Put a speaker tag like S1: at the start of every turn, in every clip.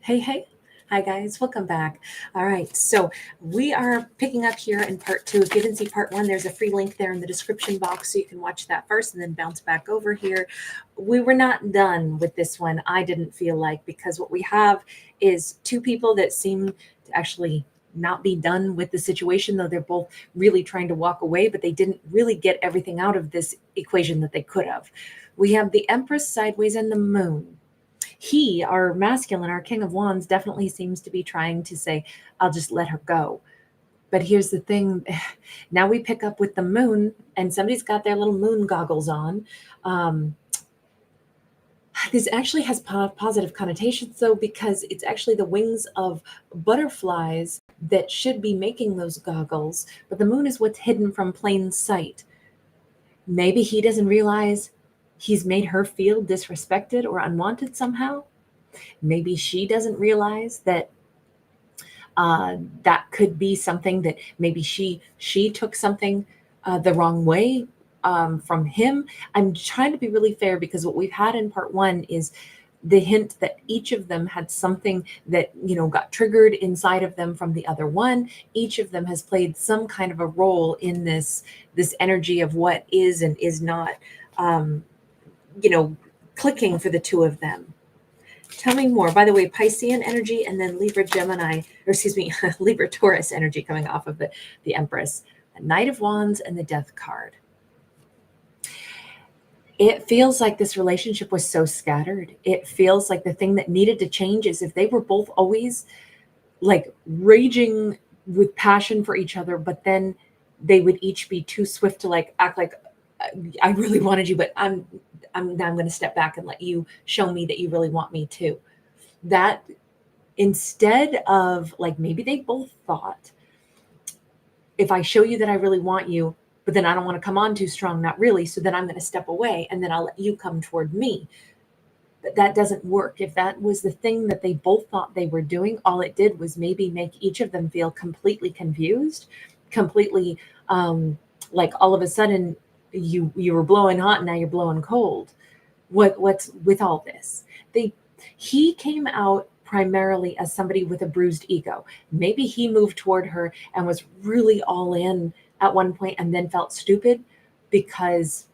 S1: Hey, hey. Hi, guys. Welcome back. All right. So we are picking up here in part two. If you didn't see part one, there's a free link there in the description box. So you can watch that first and then bounce back over here. We were not done with this one. I didn't feel like, because what we have is two people that seem to actually not be done with the situation, though they're both really trying to walk away, but they didn't really get everything out of this equation that they could have. We have the Empress sideways and the Moon. He, our masculine, our King of Wands, definitely seems to be trying to say, I'll just let her go. But here's the thing. Now we pick up with the Moon, and somebody's got their little moon goggles on. This actually has positive connotations, though, because it's actually the wings of butterflies that should be making those goggles. But the moon is what's hidden from plain sight. Maybe he doesn't realize he's made her feel disrespected or unwanted somehow. Maybe she doesn't realize that that could be something that maybe she took something the wrong way from him. I'm trying to be really fair, because what we've had in part one is the hint that each of them had something that, got triggered inside of them from the other one. Each of them has played some kind of a role in this energy of what is and is not clicking for the two of them. Tell me more. By the way, Piscean energy, and then Libra Gemini, or excuse me, Libra Taurus energy coming off of the Empress, the Knight of Wands, and the Death card. It feels like this relationship was so scattered. It feels like the thing that needed to change is if they were both always like raging with passion for each other, but then they would each be too swift to like act like, I really wanted you, but I'm going to step back and let you show me that you really want me too. That instead of, like, maybe they both thought, if I show you that I really want you, but then I don't want to come on too strong, not really, so then I'm going to step away and then I'll let you come toward me. But that doesn't work. If that was the thing that they both thought they were doing, all it did was maybe make each of them feel completely confused, completely like all of a sudden you were blowing hot and now you're blowing cold. What's with all this? He came out primarily as somebody with a bruised ego. Maybe he moved toward her and was really all in at one point and then felt stupid because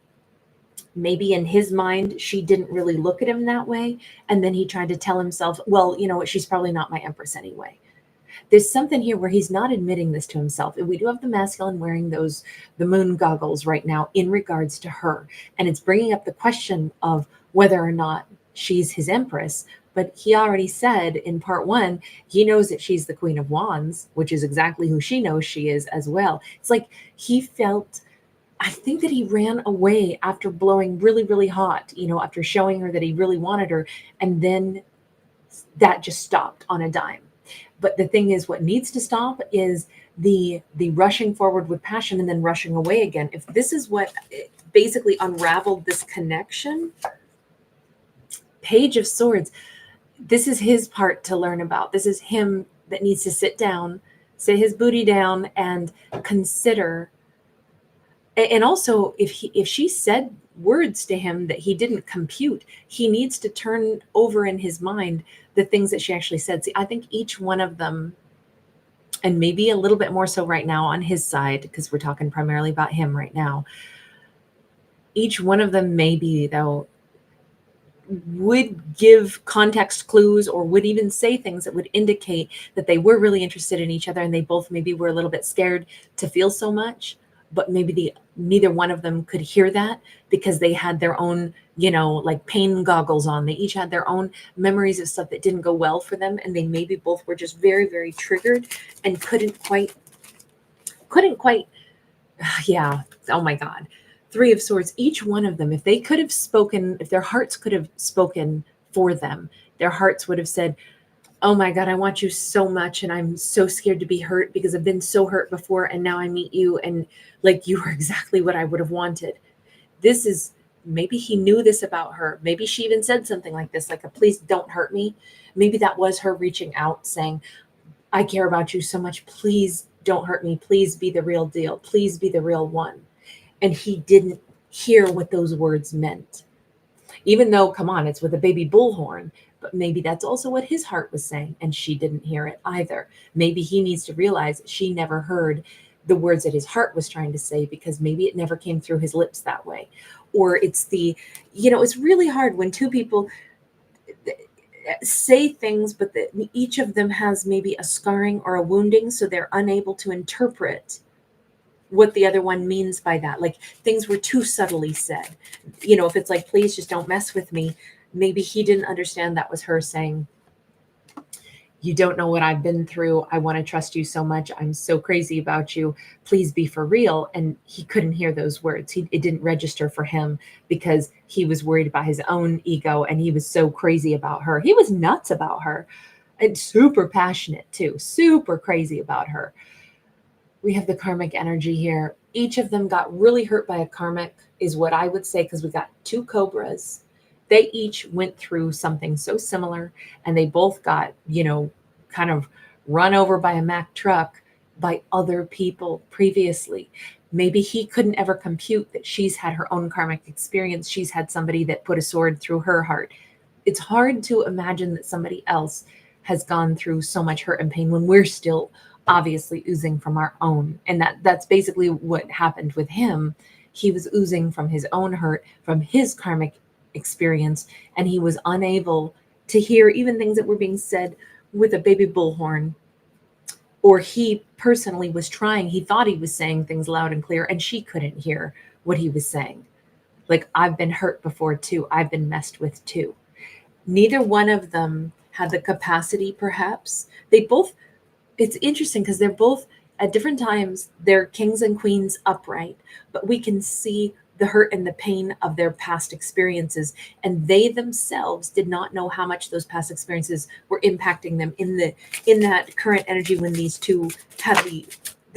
S1: maybe in his mind she didn't really look at him that way, and then he tried to tell himself, well, you know what, she's probably not my Empress anyway. There's something here where he's not admitting this to himself. And we do have the masculine wearing the moon goggles right now in regards to her. And it's bringing up the question of whether or not she's his Empress. But he already said in part one, he knows that she's the Queen of Wands, which is exactly who she knows she is as well. It's like he felt, I think that he ran away after blowing really, really hot, after showing her that he really wanted her. And then that just stopped on a dime. But the thing is, what needs to stop is the rushing forward with passion and then rushing away again. If this is what basically unraveled this connection, Page of Swords, this is his part to learn about. This is him that needs to sit down, sit his booty down, and consider. And also, if she said words to him that he didn't compute, he needs to turn over in his mind the things that she actually said. See, I think each one of them, and maybe a little bit more so right now on his side, because we're talking primarily about him right now, each one of them maybe, though, would give context clues or would even say things that would indicate that they were really interested in each other, and they both maybe were a little bit scared to feel so much. But maybe neither one of them could hear that because they had their own, like pain goggles on. They each had their own memories of stuff that didn't go well for them. And they maybe both were just very, very triggered and couldn't quite, yeah. Oh my God. Three of Swords, each one of them, if they could have spoken, if their hearts could have spoken for them, their hearts would have said, oh my God, I want you so much. And I'm so scared to be hurt because I've been so hurt before. And now I meet you. And like, you are exactly what I would have wanted. This is, maybe he knew this about her. Maybe she even said something like this, like a please don't hurt me. Maybe that was her reaching out saying, I care about you so much. Please don't hurt me. Please be the real deal. Please be the real one. And he didn't hear what those words meant. Even though, come on, it's with a baby bullhorn. But maybe that's also what his heart was saying, and she didn't hear it either. Maybe he needs to realize she never heard the words that his heart was trying to say, because maybe it never came through his lips that way. Or it's it's really hard when two people say things, but each of them has maybe a scarring or a wounding, so they're unable to interpret what the other one means by that. Like, things were too subtly said. If it's like, please just don't mess with me, maybe he didn't understand that was her saying, you don't know what I've been through. I want to trust you so much. I'm so crazy about you. Please be for real. And he couldn't hear those words. It didn't register for him because he was worried about his own ego, and he was so crazy about her. He was nuts about her, and super passionate too, super crazy about her. We have the karmic energy here. Each of them got really hurt by a karmic, is what I would say, because we got two cobras. They each went through something so similar, and they both got, kind of run over by a Mack truck by other people previously. Maybe he couldn't ever compute that she's had her own karmic experience. She's had somebody that put a sword through her heart. It's hard to imagine that somebody else has gone through so much hurt and pain when we're still obviously oozing from our own. And that's basically what happened with him. He was oozing from his own hurt, from his karmic experience, and he was unable to hear even things that were being said with a baby bullhorn. Or he personally was trying, he thought he was saying things loud and clear, and she couldn't hear what he was saying. Like, I've been hurt before too. I've been messed with too. Neither one of them had the capacity, perhaps. It's interesting because they're both at different times, they're kings and queens upright, but we can see the hurt and the pain of their past experiences. And they themselves did not know how much those past experiences were impacting them in that current energy when these two had the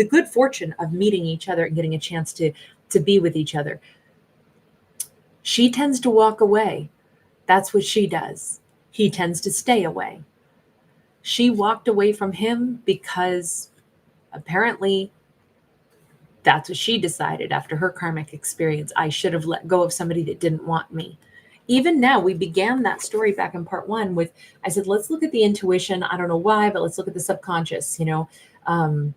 S1: good fortune of meeting each other and getting a chance to be with each other. She tends to walk away. That's what she does. He tends to stay away. She walked away from him because apparently that's what she decided after her karmic experience. I should have let go of somebody that didn't want me. Even now, we began that story back in part 1 with, I said, let's look at the intuition. I don't know why, but let's look at the subconscious, and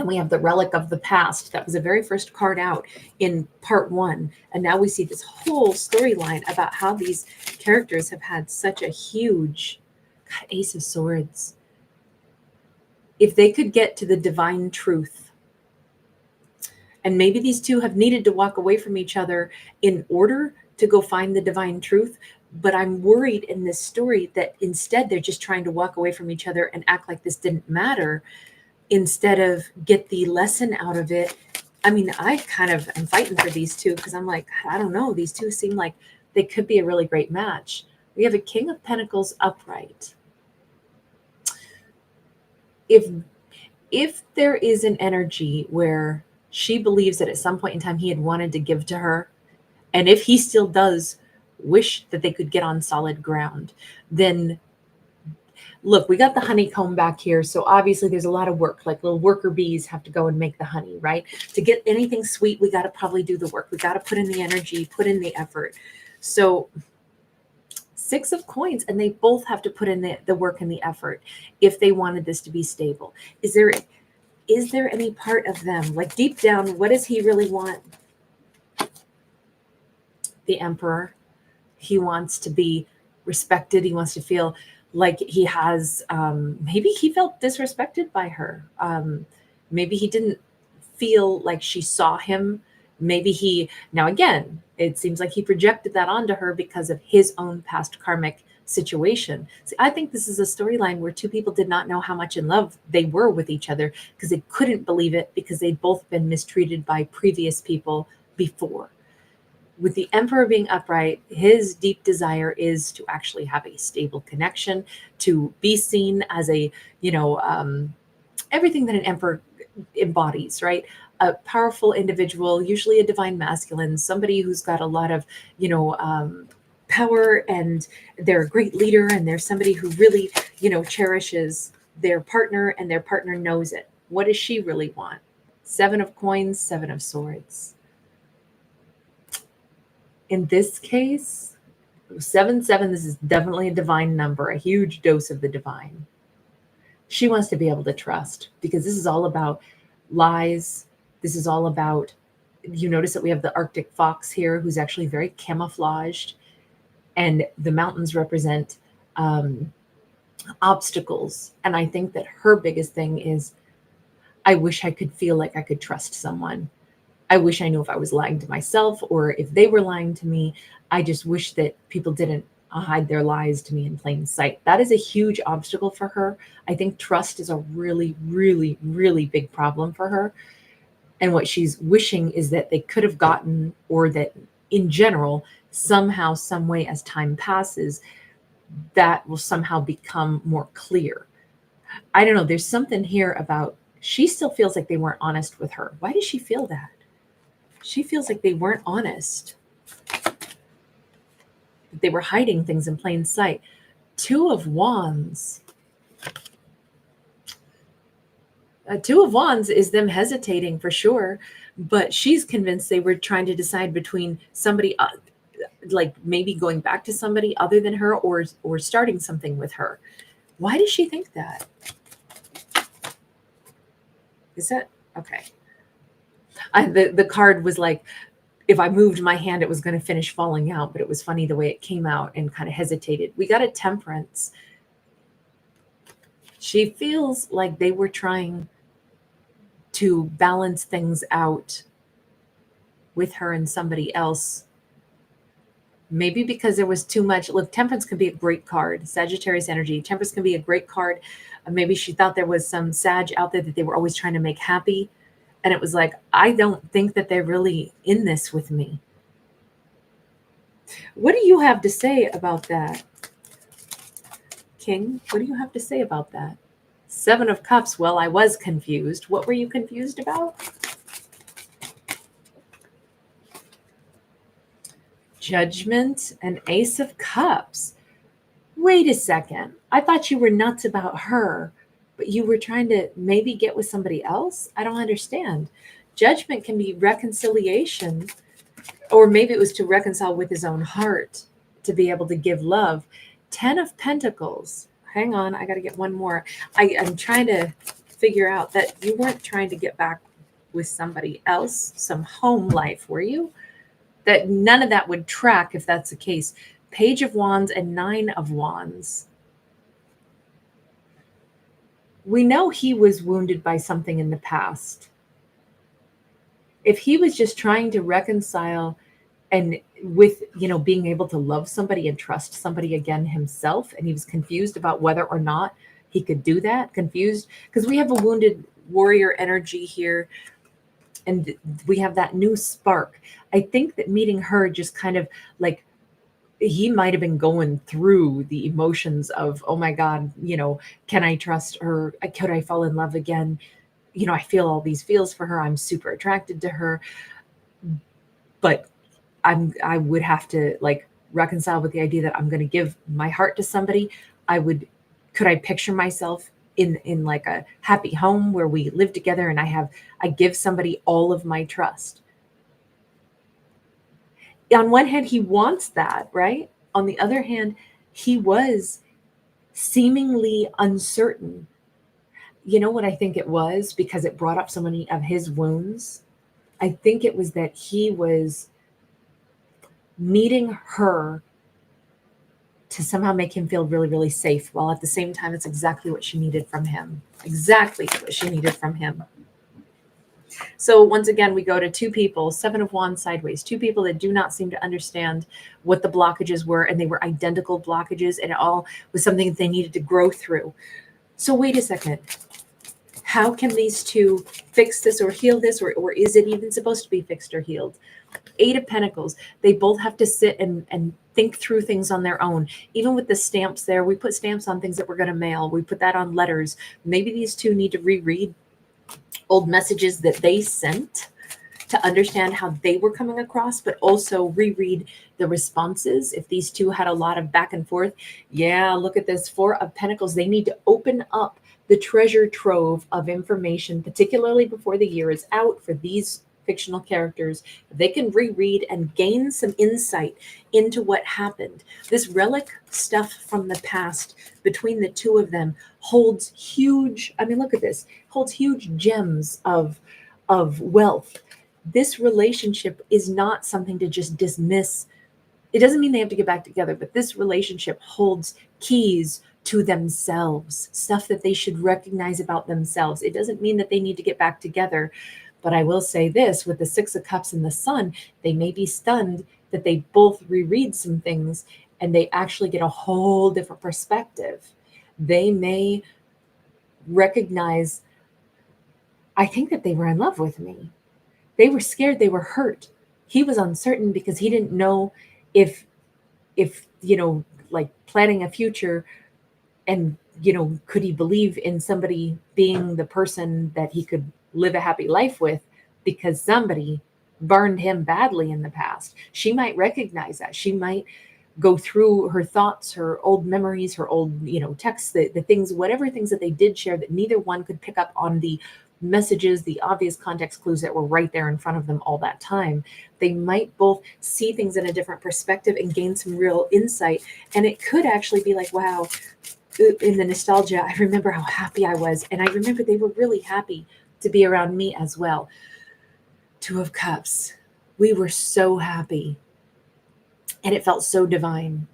S1: we have the relic of the past. That was the very first card out in part 1. And now we see this whole storyline about how these characters have had such a huge Ace of Swords. If they could get to the divine truth, and maybe these two have needed to walk away from each other in order to go find the divine truth. But I'm worried in this story that instead they're just trying to walk away from each other and act like this didn't matter, instead of get the lesson out of it. I mean, I kind of am fighting for these two because I'm like, I don't know. These two seem like they could be a really great match. We have a King of Pentacles upright. If there is an energy where she believes that at some point in time he had wanted to give to her, and if he still does wish that they could get on solid ground, then look, we got the honeycomb back here. So obviously there's a lot of work, like little worker bees have to go and make the honey, right? To get anything sweet, we got to probably do the work. We got to put in the energy, put in the effort. So 6 of coins, and they both have to put in the work and the effort if they wanted this to be stable. Is there any part of them, like deep down, what does he really want? The Emperor. He wants to be respected. He wants to feel like he has, maybe he felt disrespected by her. Maybe he didn't feel like she saw him. Maybe now again, it seems like he projected that onto her because of his own past karmic situation. See, I think this is a storyline where two people did not know how much in love they were with each other because they couldn't believe it, because they'd both been mistreated by previous people before. With the Emperor being upright, his deep desire is to actually have a stable connection, to be seen as everything that an Emperor embodies, right? A powerful individual, usually a divine masculine, somebody who's got a lot of, power, and they're a great leader, and they're somebody who really, cherishes their partner, and their partner knows it. What does she really want? 7 of coins, 7 of swords. In this case, 7-7, this is definitely a divine number, a huge dose of the divine. She wants to be able to trust, because this is all about lies. This is all about, you notice that we have the Arctic fox here, who's actually very camouflaged, and the mountains represent obstacles. And I think that her biggest thing is, I wish I could feel like I could trust someone. I wish I knew if I was lying to myself or if they were lying to me. I just wish that people didn't hide their lies to me in plain sight. That is a huge obstacle for her. I think trust is a really, really, really big problem for her. And what she's wishing is that they could have gotten, or that in general, somehow, some way, as time passes, that will somehow become more clear. I don't know. There's something here about, she still feels like they weren't honest with her. Why does she feel that? She feels like they weren't honest. They were hiding things in plain sight. 2 of Wands. 2 of Wands is them hesitating for sure, but she's convinced they were trying to decide between somebody, like maybe going back to somebody other than her, or starting something with her. Why does she think that? Is that okay? The card was like, if I moved my hand, it was going to finish falling out, but it was funny the way it came out and kind of hesitated. We got a Temperance. She feels like they were trying to balance things out with her and somebody else. Maybe because there was too much. Look, Temperance can be a great card. Sagittarius energy. Temperance can be a great card. Maybe she thought there was some Sag out there that they were always trying to make happy. And it was like, I don't think that they're really in this with me. What do you have to say about that, King? What do you have to say about that? 7 of Cups. Well, I was confused. What were you confused about? Judgment and Ace of Cups. Wait a second. I thought you were nuts about her, but you were trying to maybe get with somebody else? I don't understand. Judgment can be reconciliation, or maybe it was to reconcile with his own heart, to be able to give love. 10 of Pentacles. Hang on, I got to get one more. I'm trying to figure out that you weren't trying to get back with somebody else, some home life, were you? That none of that would track if that's the case. Page of Wands and 9 of Wands. We know he was wounded by something in the past. If he was just trying to reconcile and with, being able to love somebody and trust somebody again himself, and he was confused about whether or not he could do that, confused, because we have a wounded warrior energy here, and we have that new spark. I think that meeting her just kind of like, he might have been going through the emotions of, oh my God, can I trust her? Could I fall in love again? I feel all these feels for her. I'm super attracted to her, but I would have to reconcile with the idea that I'm going to give my heart to somebody. Could I picture myself in like a happy home where we live together and I give somebody all of my trust? On one hand, he wants that, right? On the other hand, he was seemingly uncertain. You know what I think it was? Because it brought up so many of his wounds. I think it was that he was needing her to somehow make him feel really, really safe, while at the same time, it's exactly what she needed from him. Exactly what she needed from him. So once again, we go to 2 people, 7 of Wands sideways, 2 people that do not seem to understand what the blockages were, and they were identical blockages, and it all was something that they needed to grow through. So wait a second. How can these 2 fix this or heal this, or is it even supposed to be fixed or healed? 8 of Pentacles. They both have to sit and think through things on their own. Even with the stamps there, we put stamps on things that we're going to mail. We put that on letters. Maybe these 2 need to reread old messages that they sent to understand how they were coming across, but also reread the responses. If these 2 had a lot of back and forth, yeah, look at this 4 of Pentacles. They need to open up the treasure trove of information, particularly before the year is out, for these fictional characters, they can reread and gain some insight into what happened. This relic stuff from the past between the two of them holds huge, I mean, look at this, holds huge gems of wealth. This relationship is not something to just dismiss. It doesn't mean they have to get back together, but this relationship holds keys to themselves, stuff that they should recognize about themselves. It doesn't mean that they need to get back together. But I will say this, with the Six of Cups and the Sun, they may be stunned that they both reread some things and they actually get a whole different perspective. They may recognize, I think that they were in love with me. They were scared, they were hurt. He was uncertain because he didn't know if like planning a future, and could he believe in somebody being the person that he could live a happy life with, because somebody burned him badly in the past. She might recognize that. She might go through her thoughts, her old memories, her old texts, the things, whatever things that they did share, that neither one could pick up on the messages, the obvious context clues that were right there in front of them all that time. They might both see things in a different perspective and gain some real insight. And it could actually be like, wow, in the nostalgia, I remember how happy I was. And I remember they were really happy to be around me as well. Two of Cups. We were so happy. And it felt so divine.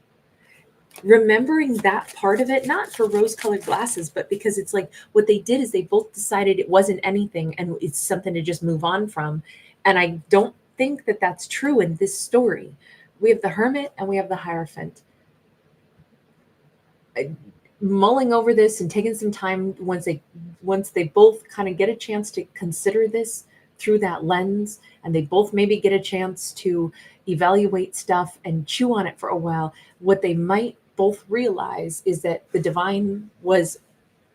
S1: Remembering that part of it, not for rose-colored glasses, but because it's like what they did is they both decided it wasn't anything and it's something to just move on from. And I don't think that that's true in this story. We have the Hermit and we have the Hierophant. Mulling over this and taking some time, once they both kind of get a chance to consider this through that lens, and they both maybe get a chance to evaluate stuff and chew on it for a while, what they might both realize is that the divine was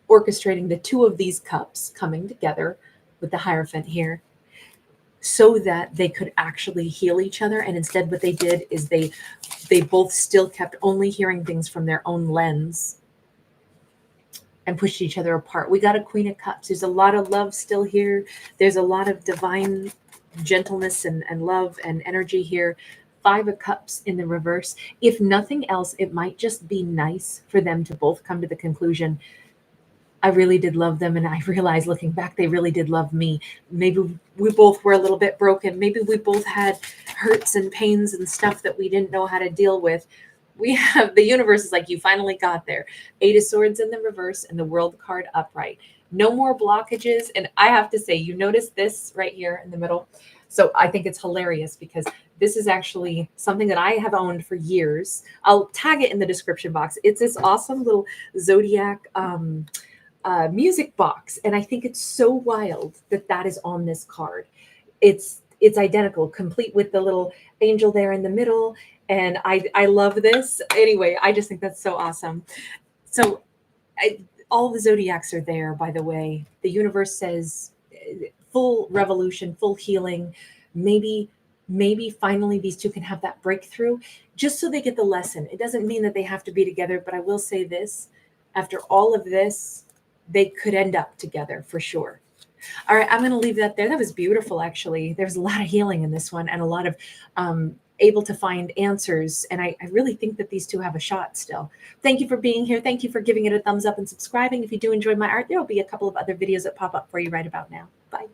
S1: orchestrating the two of these cups coming together with the Hierophant here so that they could actually heal each other. And instead what they did is they both still kept only hearing things from their own lens and pushed each other apart. We got a Queen of Cups. There's a lot of love still here. There's a lot of divine gentleness and love and energy here. Five of Cups in the reverse. If nothing else, it might just be nice for them to both come to the conclusion, I really did love them. And I realized looking back, they really did love me. Maybe we both were a little bit broken. Maybe we both had hurts and pains and stuff that we didn't know how to deal with. We have, the universe is like, you finally got there. Eight of Swords in the reverse and the World card upright. No more blockages. And I have to say, you notice this right here in the middle. So I think it's hilarious because this is actually something that I have owned for years. I'll tag it in the description box. It's this awesome little zodiac music box. And I think it's so wild that that is on this card. It's identical, complete with the little angel there in the middle. And I love this. Anyway, I just think that's so awesome. So all the zodiacs are there, by the way. The universe says full revolution, full healing. Maybe finally these two can have that breakthrough just so they get the lesson. It doesn't mean that they have to be together, but I will say this, after all of this, they could end up together for sure. All right, I'm going to leave that there. That was beautiful, actually. There's a lot of healing in this one and a lot of able to find answers. And I really think that these two have a shot still. Thank you for being here. Thank you for giving it a thumbs up and subscribing. If you do enjoy my art, there will be a couple of other videos that pop up for you right about now. Bye.